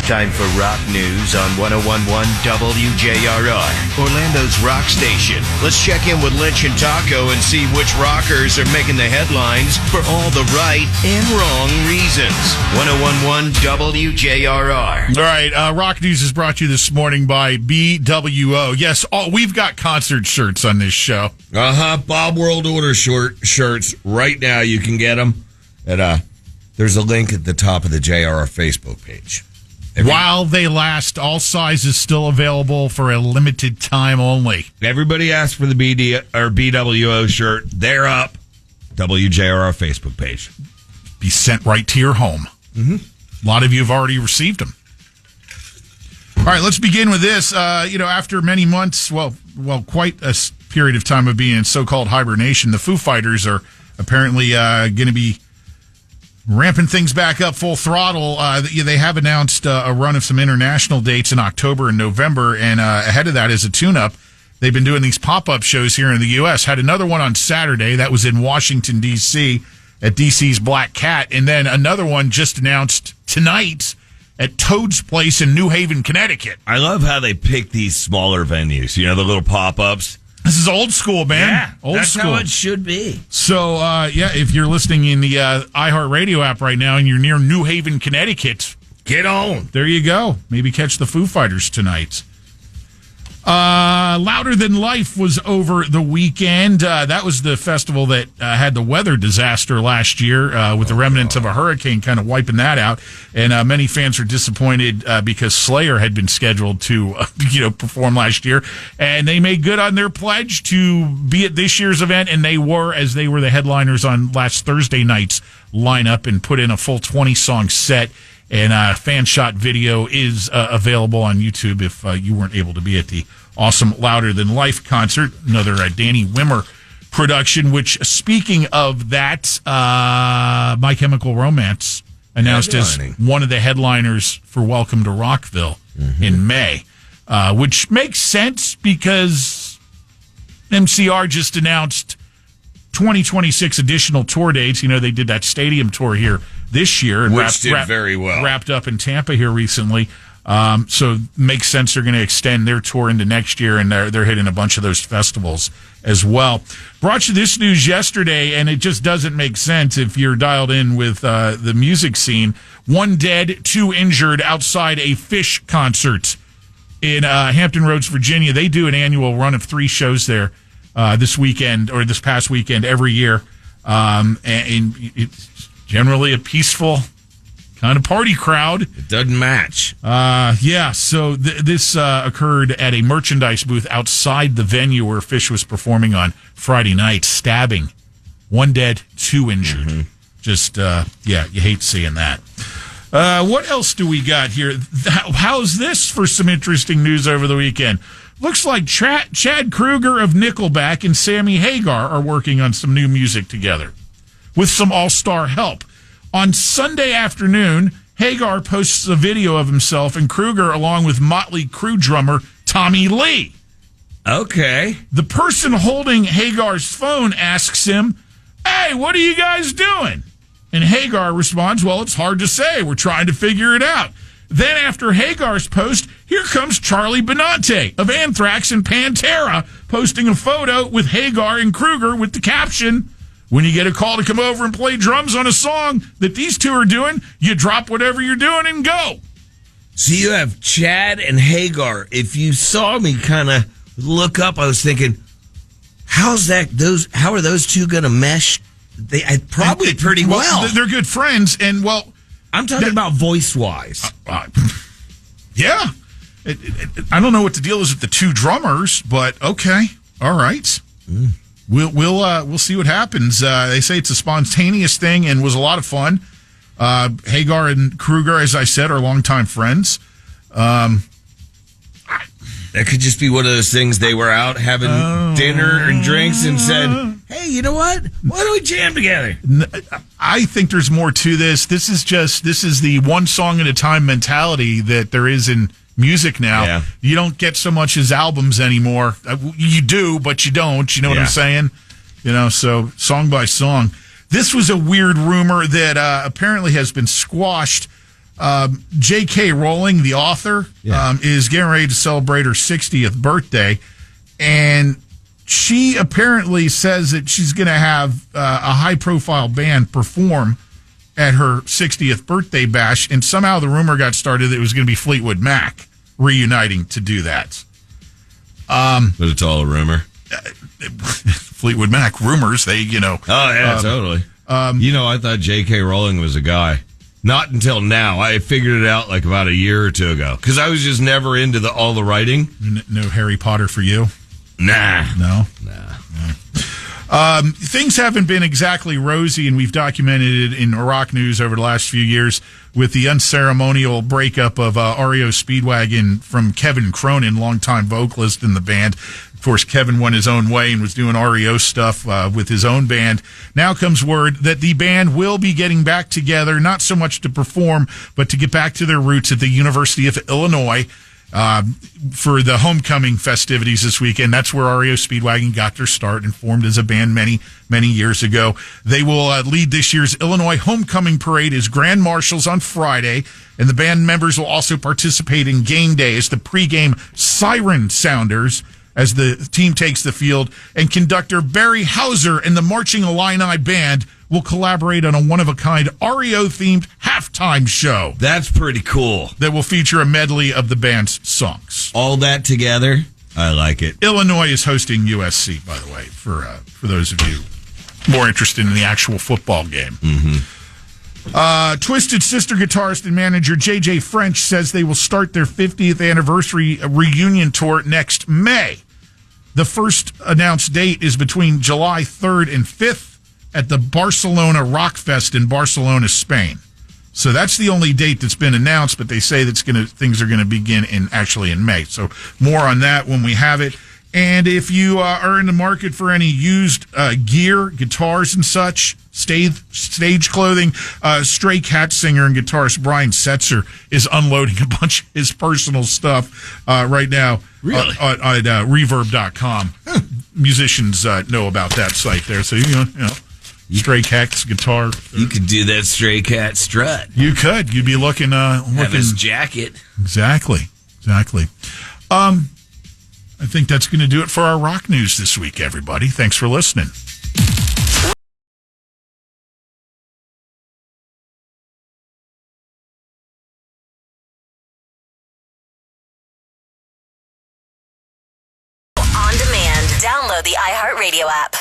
Time for rock news on 101.1 WJRR, Orlando's rock station. Let's check in with Lynch and Taco and see which rockers are making the headlines for all the right and wrong reasons. 101.1 WJRR. All right, rock news is brought to you this morning by BWO. Yes, we've got concert shirts on this show. Bob World Order shirts. Right now you can get them at there's a link at the top of the JRR Facebook page. While they last, all sizes still available for a limited time only. Everybody asked for the BWO shirt. They're up. WJRR Facebook page. Be sent right to your home. Mm-hmm. A lot of you have already received them. All right, let's begin with this. After many months, quite a period of time of being in so-called hibernation, the Foo Fighters are apparently going to be ramping things back up full throttle. They have announced a run of some international dates in October and November, and ahead of that is a tune-up. They've been doing these pop-up shows here in the U.S. Had another one on Saturday. That was in Washington, D.C., at D.C.'s Black Cat, and then another one just announced tonight at Toad's Place in New Haven, Connecticut. I love how they pick these smaller venues, the little pop-ups. This is old school, man. Yeah, old that's school. How it should be. So, if you're listening in the iHeartRadio app right now and you're near New Haven, Connecticut, get on. There you go. Maybe catch the Foo Fighters tonight. Louder Than Life was over the weekend. That was the festival that had the weather disaster last year with the remnants of a hurricane kind of wiping that out. And many fans are disappointed because Slayer had been scheduled to perform last year. And they made good on their pledge to be at this year's event. And they were, as they were the headliners on last Thursday night's lineup, and put in a full 20-song set. And fan shot video is available on YouTube if you weren't able to be at the awesome Louder Than Life concert. Another Danny Wimmer production, which, speaking of that, My Chemical Romance announced as one of the headliners for Welcome to Rockville in May, which makes sense because MCR just announced 2026 additional tour dates. They did that stadium tour here this year, and which did very well. Wrapped up in Tampa here recently. So it makes sense they're going to extend their tour into next year, and they're hitting a bunch of those festivals as well. Brought you this news yesterday, and it just doesn't make sense if you're dialed in with the music scene. 1 dead, 2 injured outside a PHISH concert in Hampton Roads, Virginia. They do an annual run of 3 shows there this past weekend every year, and it's generally a peaceful kind of party crowd. It doesn't match. So this occurred at a merchandise booth outside the venue where PHISH was performing on Friday night, stabbing. 1 dead, 2 injured. Just, you hate seeing that. What else do we got here? How's this for some interesting news over the weekend? Looks like Chad Kroeger of Nickelback and Sammy Hagar are working on some new music together with some all-star help. On Sunday afternoon, Hagar posts a video of himself and Kroeger along with Motley Crue drummer Tommy Lee. Okay. The person holding Hagar's phone asks him, "Hey, what are you guys doing?" And Hagar responds, "Well, it's hard to say. We're trying to figure it out." Then after Hagar's post, here comes Charlie Benante of Anthrax and Pantera posting a photo with Hagar and Kroeger with the caption, "When you get a call to come over and play drums on a song that these two are doing, you drop whatever you're doing and go." So you have Chad and Hagar. If you saw me kind of look up, I was thinking, how are those two going to mesh? Probably pretty well. They're good friends, and I'm talking about voice-wise. Yeah. I don't know what the deal is with the 2 drummers, but okay. All right. We'll see what happens. They say it's a spontaneous thing and was a lot of fun. Hagar and Kroeger, as I said, are longtime friends. That could just be one of those things. They were out having dinner and drinks and said, "Hey, you know what? Why don't we jam together?" I think there's more to this. This is the one song at a time mentality that there is in music now. Yeah. You don't get so much as albums anymore. You do, but you don't. You know what I'm saying? So song by song. This was a weird rumor that apparently has been squashed. J.K. Rowling, the author, is getting ready to celebrate her 60th birthday, and she apparently says that she's going to have a high-profile band perform at her 60th birthday bash, and somehow the rumor got started that it was going to be Fleetwood Mac reuniting to do that. But it's all a rumor. Fleetwood Mac rumors, they, Oh, yeah, totally. I thought J.K. Rowling was a guy. Not until now. I figured it out like about a year or two ago. Because I was just never into all the writing. No Harry Potter for you? Nah. No? Nah. Things haven't been exactly rosy, and we've documented it in rock news over the last few years with the unceremonial breakup of REO Speedwagon from Kevin Cronin, longtime vocalist in the band. Of course, Kevin went his own way and was doing REO stuff with his own band. Now comes word that the band will be getting back together, not so much to perform, but to get back to their roots at the University of Illinois for the homecoming festivities this weekend. That's where REO Speedwagon got their start and formed as a band many, many years ago. They will lead this year's Illinois Homecoming Parade as Grand Marshals on Friday, and the band members will also participate in game day as the pregame siren sounders as the team takes the field, and conductor Barry Hauser and the Marching Illini Band will collaborate on a one-of-a-kind REO-themed halftime show. That's pretty cool. That will feature a medley of the band's songs. All that together, I like it. Illinois is hosting USC, by the way, for those of you more interested in the actual football game. Mm-hmm. Twisted Sister guitarist and manager J.J. French says they will start their 50th anniversary reunion tour next May. The first announced date is between July 3rd and 5th at the Barcelona Rock Fest in Barcelona, Spain. So that's the only date that's been announced, but they say things are going to begin in May. So more on that when we have it. And if you are in the market for any used gear, guitars and such, stage clothing, Stray Cat singer and guitarist Brian Setzer is unloading a bunch of his personal stuff right now. Really? On Reverb.com. Musicians know about that site there. So, Stray Cat's guitar. You could do that Stray Cat strut. You could. You'd be looking. Have his jacket. Exactly. I think that's going to do it for our rock news this week, everybody. Thanks for listening. On demand, download the iHeartRadio app.